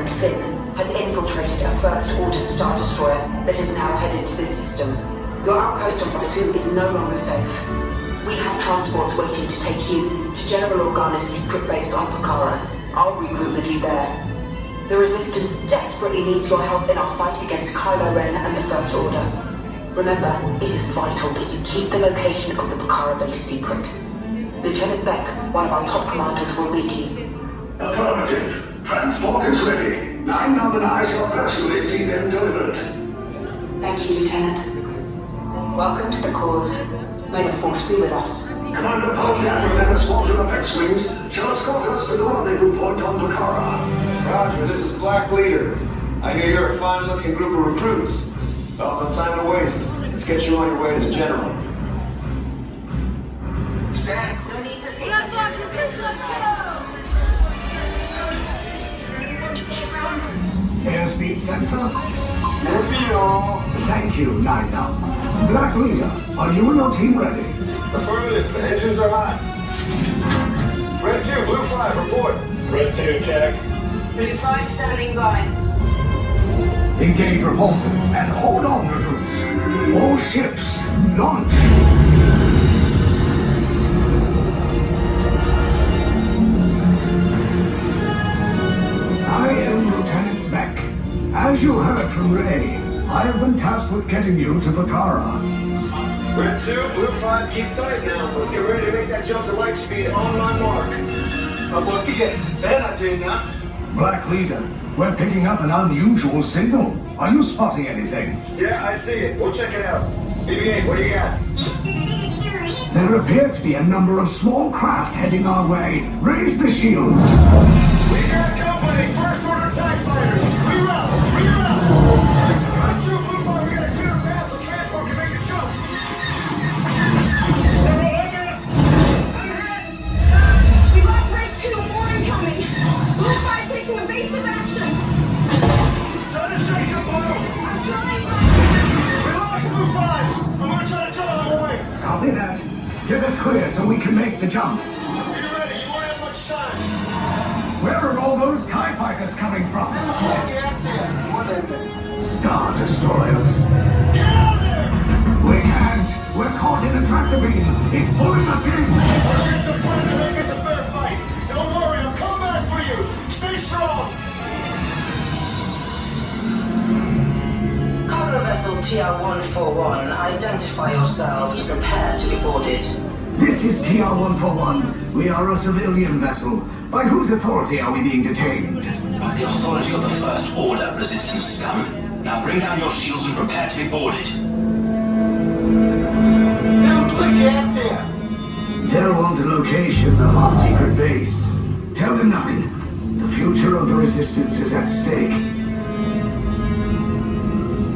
friend Finn has infiltrated a First Order Star Destroyer that is now headed to this system. Your outpost on Batu is no longer safe. We have transports waiting to take you to General Organa's secret base on Pucara. I'll regroup with you there. The Resistance desperately needs your help in our fight against Kylo Ren and the First Order. Remember, it is vital that you keep the location of the Pucara base secret. Lieutenant Beck, one of our top commanders, will lead you. Affirmative. Transport is ready. 9 and I shall personally see them delivered. Thank you, Lieutenant. Welcome to the cause. May the Force be with us. Commander Paul Dameron and a squadron of X-Wings shall escort us to the rendezvous point on Pucara. Roger, this is Black Leader. I hear you're a fine-looking group of recruits. Well, no time to waste. Let's get you on your way to the General. Stand. No need for Airspeed sensor? Nerfio. Thank you, 9-9. Black Leader, are you and your team ready? Affirmative. The engines are hot. Red 2, Blue 5, report. Red 2, check. Blue 5 standing by. Engage repulsors and hold on, recruits. All ships, launch. I am Lieutenant Beck. As you heard from Ray, I have been tasked with getting you to Pucara. Red 2, Blue 5, keep tight now. Let's get ready to make that jump to light speed on my mark. Black Leader, we're picking up an unusual signal. Are you spotting anything? Yeah, I see it. We'll check it out. BB-8, what do you got? There appear to be a number of small craft heading our way. Raise the shields. We got company! First Order TIE fighters! Reroute! Red 2, Blue 5, we got a clear path so transport can make the jump! We lost Red 2, more incoming! Blue 5 taking evasive action! Try to shake him, Blue! I'm trying, We lost Blue 5! I'm gonna try to cut on the way! Copy that. Get us clear so we can make the jump. Be ready, you won't have much time! Where are all those TIE fighters coming from? Star Destroyers. Get out of there! We can't. We're caught in a tractor beam. It's pulling us in. We'll get some friends and make this a fair fight! Don't worry, I'm coming back for you! Stay strong! Cargo vessel TR-141, identify yourselves and prepare to be boarded. This is TR-141. We are a civilian vessel. By whose authority are we being detained? By the authority of the First Order, Resistance scum. Now bring down your shields and prepare to be boarded. They'll want the location of our secret base. Tell them nothing. The future of the Resistance is at stake.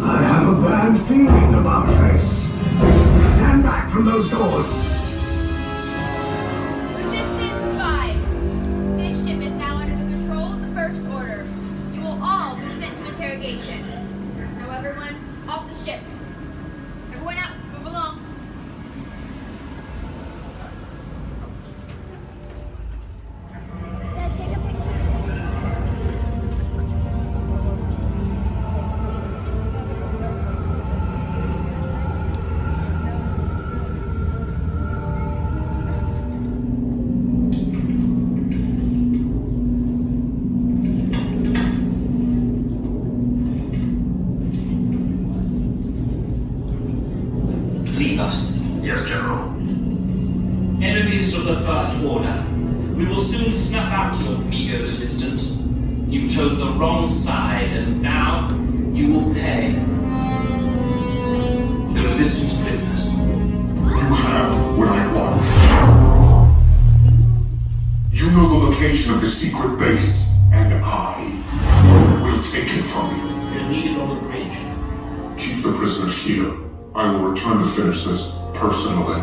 I have a bad feeling about this. Stand back from those doors. Resistance 5. This ship is now under the control of the First Order. You will all be sent to interrogation. Now everyone, off the ship. Everyone else, move along. Leave us. Yes, General. Enemies of the First Order. We will soon snuff out your meager resistance. You chose the wrong side, and now you will pay. The Resistance prisoners. You have what I want. You know the location of the secret base, and I will take it from you. You're needed on the bridge. Keep the prisoners here. I will return to finish this personally.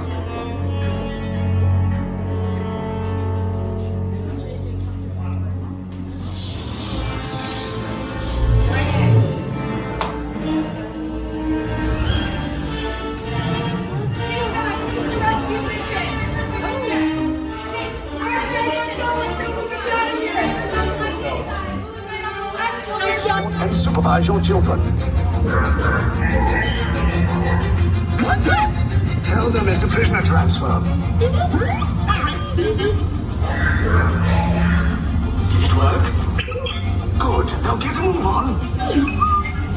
Stand back! This is a rescue mission! Alright guys, let's go! Let's see if we can get you out of here! Left and supervise your children. Tell them it's a prisoner transfer. Did it work? Good. Now get a move on.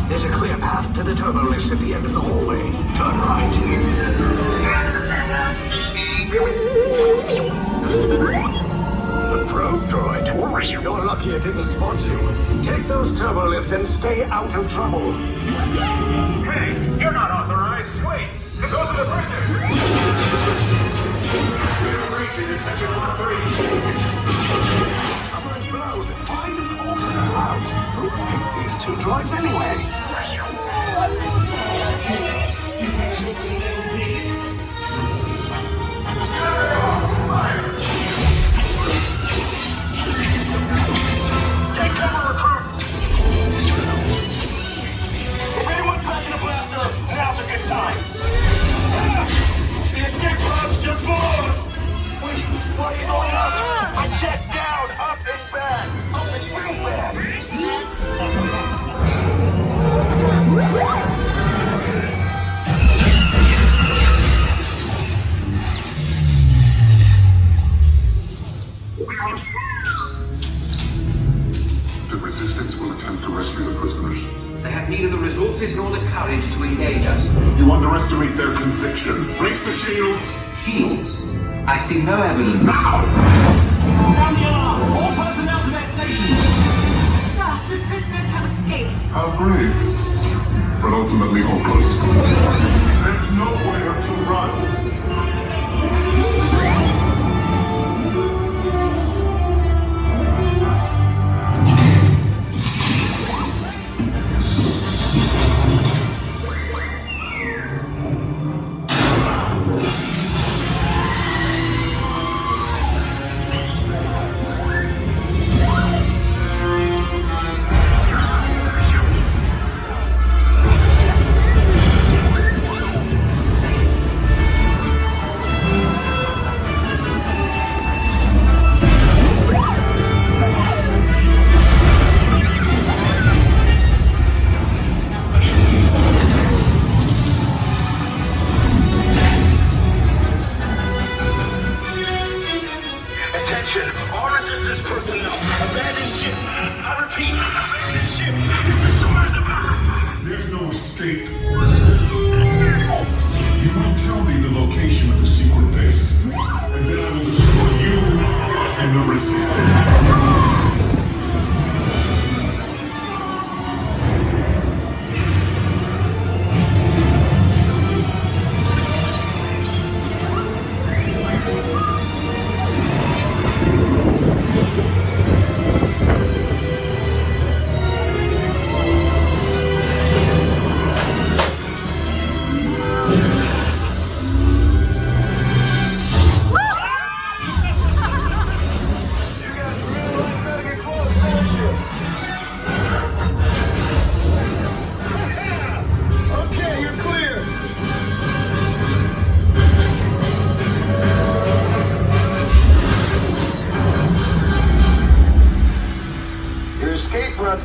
There's a clear path to the turbo lifts at the end of the hallway. Turn right. The probe droid. You're lucky it didn't spot you. Take those turbo lifts and stay out of trouble. Hey, you're not authorized. Wait, those are the prisoners. Cover is blown. Find an alternate route. Who picked these two droids anyway? Take cover, recruits. If anyone's packing a blaster, now's a good time. The escape pod's just below us. Wait, what are you going up? I said down, up, and back. Up is real bad. The Resistance will attempt to rescue the prisoners. They have neither the resources nor the courage to engage us. You underestimate their conviction. Raise the shields! Shields? I see no evidence. Now! Sound the alarm! All personnel to their stations! Sir, the prisoners have escaped. How brave. But ultimately hopeless. There's nowhere to run. There's no escape. You will tell me the location of the secret base, and then I will destroy you and the Resistance.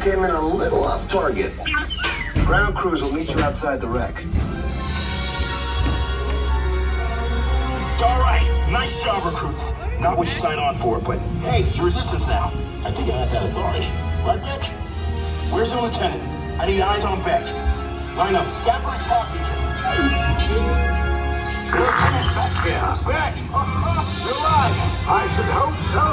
Came in a little off target. Ground crews will meet you outside the wreck. All right, nice job, recruits. Not what you signed on for, but hey, you're Resistance now. I think I have that authority. Right, Beck? Where's the lieutenant? I need eyes on Beck. Line up. Stafford is talking. Lieutenant Beck here. Beck! You're alive! I should hope so.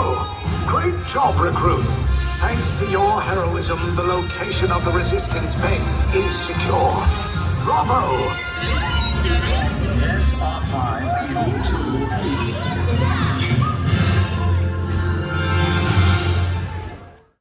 Great job, recruits. Thanks to your heroism, the location of the Resistance base is secure. Bravo! SR5, you 2